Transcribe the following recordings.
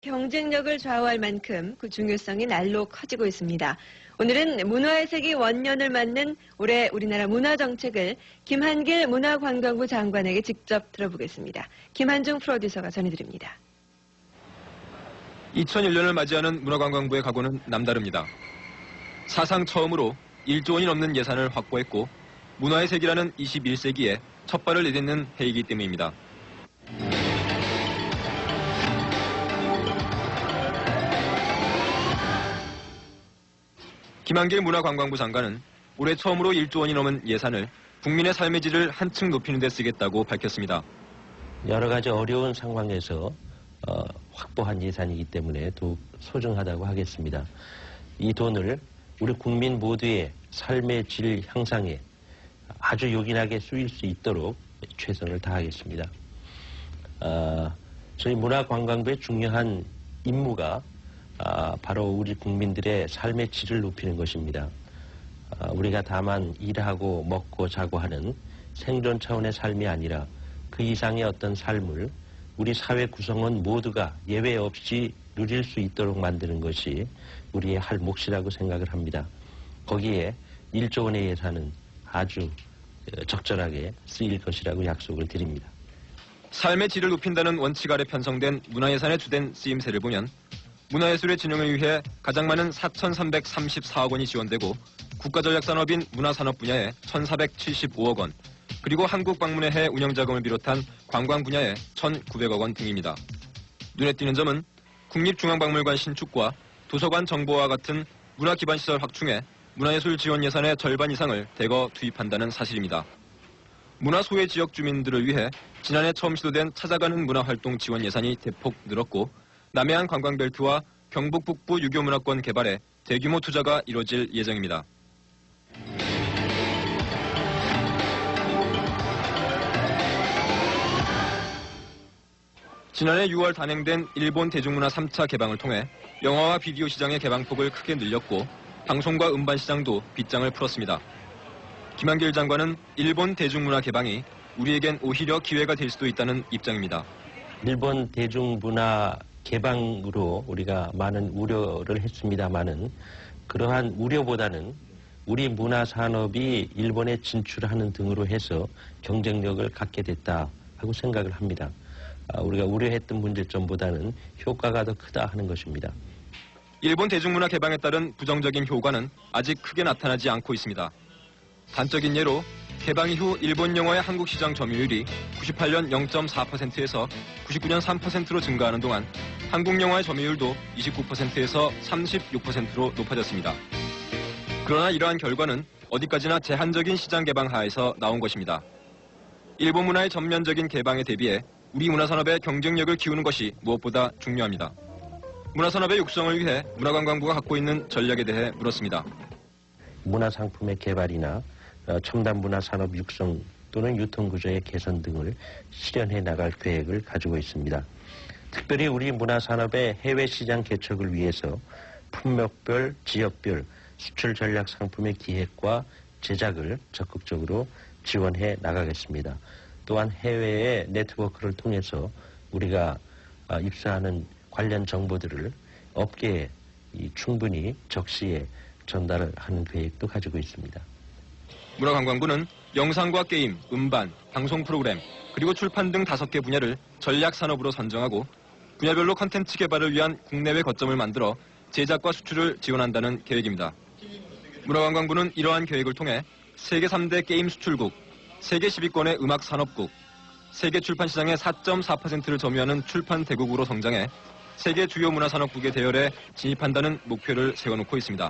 경쟁력을 좌우할 만큼 그 중요성이 날로 커지고 있습니다. 오늘은 문화의 세계 원년을 맞는 올해 우리나라 문화정책을 김한길 문화관광부 장관에게 직접 들어보겠습니다. 김한중 프로듀서가 전해드립니다. 2001년을 맞이하는 문화관광부의 각오는 남다릅니다. 사상 처음으로 1조 원이 넘는 예산을 확보했고 문화의 세계라는 21세기에 첫 발을 내딛는 해이기 때문입니다. 김한길 문화관광부 장관은 올해 처음으로 1조 원이 넘은 예산을 국민의 삶의 질을 한층 높이는 데 쓰겠다고 밝혔습니다. 여러 가지 어려운 상황에서 확보한 예산이기 때문에 더욱 소중하다고 하겠습니다. 이 돈을 우리 국민 모두의 삶의 질 향상에 아주 요긴하게 쓰일 수 있도록 최선을 다하겠습니다. 저희 문화관광부의 중요한 임무가 바로 우리 국민들의 삶의 질을 높이는 것입니다. 우리가 다만 일하고 먹고 자고 하는 생존 차원의 삶이 아니라 그 이상의 어떤 삶을 우리 사회 구성원 모두가 예외 없이 누릴 수 있도록 만드는 것이 우리의 할 몫이라고 생각을 합니다. 거기에 1조 원의 예산은 아주 적절하게 쓰일 것이라고 약속을 드립니다. 삶의 질을 높인다는 원칙 아래 편성된 문화예산의 주된 쓰임새를 보면 문화예술의 진흥을 위해 가장 많은 4,334억 원이 지원되고 국가전략산업인 문화산업 분야에 1,475억 원, 그리고 한국방문의 운영자금을 비롯한 관광 분야에 1,900억 원 등입니다. 눈에 띄는 점은 국립중앙박물관 신축과 도서관 정보와 같은 문화기반시설 확충에 문화예술 지원 예산의 절반 이상을 대거 투입한다는 사실입니다. 문화 소외 지역 주민들을 위해 지난해 처음 시도된 찾아가는 문화활동 지원 예산이 대폭 늘었고 남해안 관광벨트와 경북 북부 유교문화권 개발에 대규모 투자가 이뤄질 예정입니다. 지난해 6월 단행된 일본 대중문화 3차 개방을 통해 영화와 비디오 시장의 개방폭을 크게 늘렸고 방송과 음반 시장도 빗장을 풀었습니다. 김한길 장관은 일본 대중문화 개방이 우리에겐 오히려 기회가 될 수도 있다는 입장입니다. 일본 대중문화 개방으로 우리가 많은 우려를 했습니다마는 그러한 우려보다는 우리 문화산업이 일본에 진출하는 등으로 해서 경쟁력을 갖게 됐다 하고 생각을 합니다. 우리가 우려했던 문제점보다는 효과가 더 크다 하는 것입니다. 일본 대중문화 개방에 따른 부정적인 효과는 아직 크게 나타나지 않고 있습니다. 단적인 예로 개방 이후 일본 영화의 한국 시장 점유율이 98년 0.4%에서 99년 3%로 증가하는 동안 한국 영화의 점유율도 29%에서 36%로 높아졌습니다. 그러나 이러한 결과는 어디까지나 제한적인 시장 개방 하에서 나온 것입니다. 일본 문화의 전면적인 개방에 대비해 우리 문화산업의 경쟁력을 키우는 것이 무엇보다 중요합니다. 문화산업의 육성을 위해 문화관광부가 갖고 있는 전략에 대해 물었습니다. 문화상품의 개발이나 첨단 문화산업 육성 또는 유통구조의 개선 등을 실현해 나갈 계획을 가지고 있습니다. 특별히 우리 문화산업의 해외시장 개척을 위해서 품목별, 지역별 수출 전략 상품의 기획과 제작을 적극적으로 지원해 나가겠습니다. 또한 해외의 네트워크를 통해서 우리가 입수하는 관련 정보들을 업계에 충분히 적시에 전달하는 계획도 가지고 있습니다. 문화관광부는 영상과 게임, 음반, 방송 프로그램, 그리고 출판 등 5개 분야를 전략 산업으로 선정하고 분야별로 콘텐츠 개발을 위한 국내외 거점을 만들어 제작과 수출을 지원한다는 계획입니다. 문화관광부는 이러한 계획을 통해 세계 3대 게임 수출국, 세계 10위권의 음악 산업국, 세계 출판 시장의 4.4%를 점유하는 출판 대국으로 성장해 세계 주요 문화산업국의 대열에 진입한다는 목표를 세워놓고 있습니다.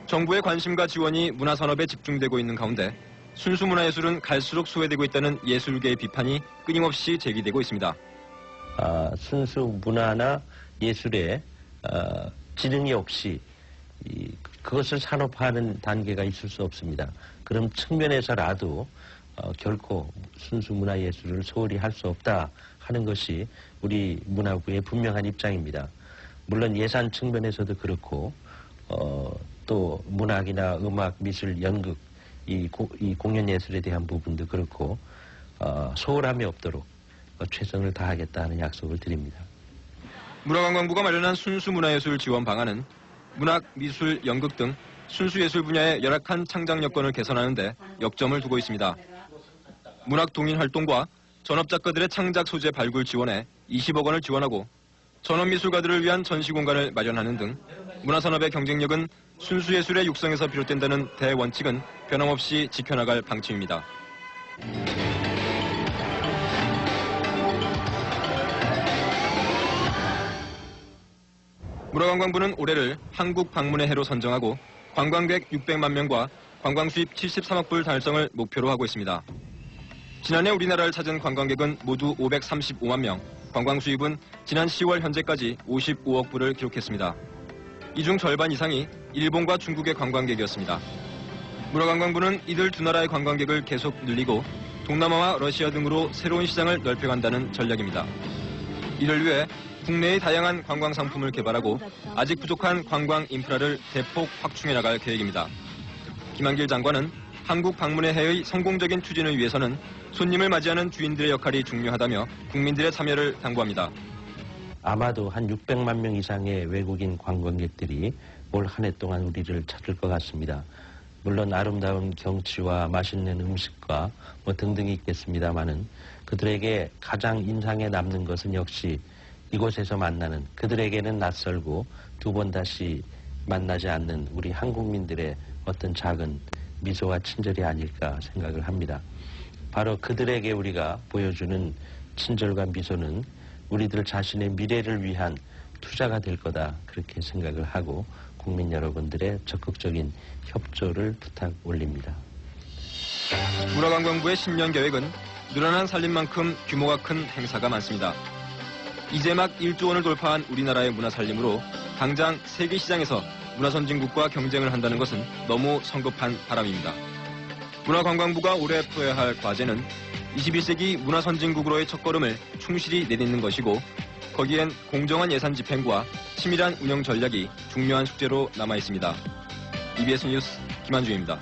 정부의 관심과 지원이 문화산업에 집중되고 있는 가운데 순수 문화예술은 갈수록 소외되고 있다는 예술계의 비판이 끊임없이 제기되고 있습니다. 순수 문화나 예술에 지능이 없이 그것을 산업화하는 단계가 있을 수 없습니다. 그런 측면에서라도 결코 순수 문화예술을 소홀히 할 수 없다 하는 것이 우리 문화부의 분명한 입장입니다. 물론 예산 측면에서도 그렇고 또 문학이나 음악, 미술, 연극 이 공연 예술에 대한 부분도 그렇고 소홀함이 없도록 최선을 다하겠다는 약속을 드립니다. 문화관광부가 마련한 순수문화예술 지원 방안은 문학, 미술, 연극 등 순수예술 분야의 열악한 창작 여건을 개선하는 데 역점을 두고 있습니다. 문학 동인 활동과 전업작가들의 창작 소재 발굴 지원에 20억 원을 지원하고 전업미술가들을 위한 전시 공간을 마련하는 등 문화산업의 경쟁력은 순수예술의 육성에서 비롯된다는 대원칙은 변함없이 지켜나갈 방침입니다. 문화관광부는 올해를 한국 방문의 해로 선정하고 관광객 600만 명과 관광수입 73억 불 달성을 목표로 하고 있습니다. 지난해 우리나라를 찾은 관광객은 모두 535만 명, 관광수입은 지난 10월 현재까지 55억 불을 기록했습니다. 이 중 절반 이상이 일본과 중국의 관광객이었습니다. 문화관광부는 이들 두 나라의 관광객을 계속 늘리고 동남아와 러시아 등으로 새로운 시장을 넓혀간다는 전략입니다. 이를 위해 국내의 다양한 관광 상품을 개발하고 아직 부족한 관광 인프라를 대폭 확충해 나갈 계획입니다. 김한길 장관은 한국 방문의 해의 성공적인 추진을 위해서는 손님을 맞이하는 주인들의 역할이 중요하다며 국민들의 참여를 당부합니다. 아마도 한 600만 명 이상의 외국인 관광객들이 올 한 해 동안 우리를 찾을 것 같습니다. 물론 아름다운 경치와 맛있는 음식과 등등이 있겠습니다마는 그들에게 가장 인상에 남는 것은 역시 이곳에서 만나는 그들에게는 낯설고 두 번 다시 만나지 않는 우리 한국민들의 어떤 작은 미소와 친절이 아닐까 생각을 합니다. 바로 그들에게 우리가 보여주는 친절과 미소는 우리들 자신의 미래를 위한 투자가 될 거다 그렇게 생각을 하고 국민 여러분들의 적극적인 협조를 부탁 올립니다. 문화관광부의 10년 계획은 늘어난 살림만큼 규모가 큰 행사가 많습니다. 이제 막 1조 원을 돌파한 우리나라의 문화살림으로 당장 세계시장에서 문화선진국과 경쟁을 한다는 것은 너무 성급한 바람입니다. 문화관광부가 올해 풀어야 할 과제는 21세기 문화선진국으로의 첫걸음을 충실히 내딛는 것이고 거기엔 공정한 예산 집행과 치밀한 운영 전략이 중요한 숙제로 남아 있습니다. EBS 뉴스 김한중입니다.